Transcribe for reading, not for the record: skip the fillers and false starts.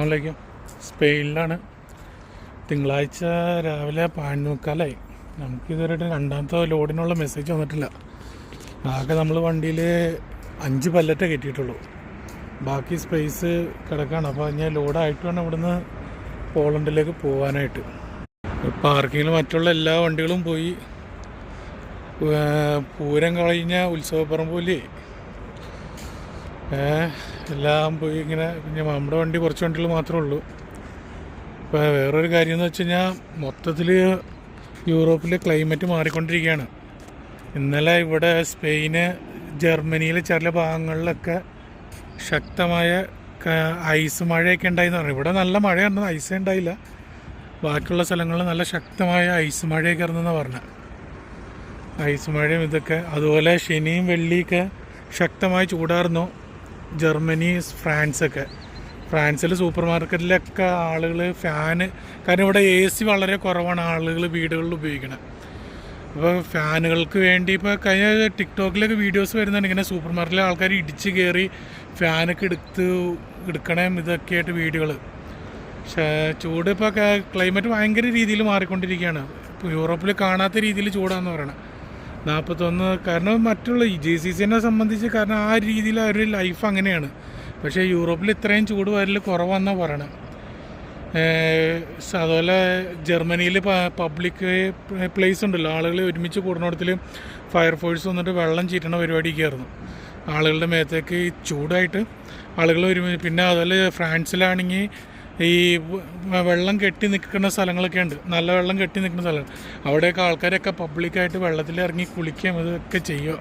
അസ്സലാമു സ്പെയിനിലാണ്. തിങ്കളാഴ്ച രാവിലെ 11:45. നമുക്കിതുവരെ രണ്ടാമത്തെ ലോഡിനുള്ള മെസ്സേജ് വന്നിട്ടില്ല. ആകെ നമ്മൾ വണ്ടിയിൽ 5 പല്ലറ്റേ കയറ്റിയിട്ടുള്ളൂ. ബാക്കി സ്പേസ് കിടക്കുകയാണ്. അപ്പോൾ ഞാൻ ലോഡായിട്ട് വേണം ഇവിടുന്ന് പോളണ്ടിലേക്ക് പോകാനായിട്ട്. പാർക്കിങ്ങിൽ മറ്റുള്ള എല്ലാ വണ്ടികളും പോയി. പൂരം കഴിഞ്ഞ ഉത്സവപ്പറമ്പോലെ എല്ലാം പോയി. ഇങ്ങനെ പിന്നെ നമ്മുടെ വണ്ടി കുറച്ച് വണ്ടികൾ മാത്രമേ ഉള്ളൂ. ഇപ്പോൾ വേറൊരു കാര്യം എന്ന് വെച്ച് കഴിഞ്ഞാൽ മൊത്തത്തിൽ യൂറോപ്പിലെ ക്ലൈമറ്റ് മാറിക്കൊണ്ടിരിക്കുകയാണ്. ഇന്നലെ ഇവിടെ സ്പെയിന്, ജർമ്മനിയിലെ ചില ഭാഗങ്ങളിലൊക്കെ ശക്തമായ ഐസ് മഴയൊക്കെ ഉണ്ടായിന്ന് പറഞ്ഞു. ഇവിടെ നല്ല മഴയാണ്, ഐസ് ഉണ്ടായില്ല. ബാക്കിയുള്ള സ്ഥലങ്ങളിൽ നല്ല ശക്തമായ ഐസ് മഴയൊക്കെ ഇറങ്ങുമെന്നാണ് പറഞ്ഞത്. ഐസ് മഴയും ഇതൊക്കെ. അതുപോലെ ശനിയും വെള്ളിയൊക്കെ ശക്തമായി ചൂടായിരുന്നു. ജർമ്മനി, ഫ്രാൻസൊക്കെ. ഫ്രാൻസിൽ സൂപ്പർ മാർക്കറ്റിലൊക്കെ ആളുകൾ ഫാന്, കാരണം ഇവിടെ AC വളരെ കുറവാണ് ആളുകൾ വീടുകളിൽ ഉപയോഗിക്കുന്നത്. അപ്പോൾ ഫാനുകൾക്ക് വേണ്ടി ഇപ്പോൾ കഴിഞ്ഞ ടിക്ടോക്കിലൊക്കെ വീഡിയോസ് വരുന്നുണ്ട്. ഇങ്ങനെ സൂപ്പർ മാർക്കറ്റിലെ ആൾക്കാർ ഇടിച്ച് കയറി ഫാനൊക്കെ എടുക്കണം ഇതൊക്കെ ആയിട്ട് വീഡിയോകൾ. പക്ഷേ ചൂട് ഇപ്പോൾ ക്ലൈമറ്റ് ഭയങ്കര രീതിയിൽ മാറിക്കൊണ്ടിരിക്കുകയാണ്. ഇപ്പോൾ യൂറോപ്പിൽ കാണാത്ത രീതിയിൽ ചൂടാന്ന് പറയണം. 41. കാരണം മറ്റുള്ള GCCനെ സംബന്ധിച്ച് കാരണം ആ രീതിയിൽ ഒരു ലൈഫ് അങ്ങനെയാണ്. പക്ഷേ യൂറോപ്പിൽ ഇത്രയും ചൂട് വരൽ കുറവാണെന്നാണ് പറയണത്. അതുപോലെ ജർമ്മനിയിൽ പബ്ലിക് പ്ലേസ് ഉണ്ടല്ലോ, ആളുകൾ ഒരുമിച്ച് കൂടുന്നിടത്തിൽ ഫയർഫോഴ്സ് വന്നിട്ട് വെള്ളം ചീറ്റണ പരിപാടിയൊക്കെയായിരുന്നു. ആളുകളുടെ മേത്തേക്ക് ചൂടായിട്ട് ആളുകൾ ഒരുമിച്ച്. പിന്നെ അതുപോലെ ഫ്രാൻസിലാണെങ്കിൽ ഈ വെള്ളം കെട്ടി നിൽക്കുന്ന സ്ഥലങ്ങളൊക്കെ ഉണ്ട്, നല്ല വെള്ളം കെട്ടി നിൽക്കുന്ന സ്ഥലങ്ങൾ. അവിടെയൊക്കെ ആൾക്കാരൊക്കെ പബ്ലിക്കായിട്ട് വെള്ളത്തിൽ ഇറങ്ങി കുളിക്കുകയും ഇതൊക്കെ ചെയ്യുക.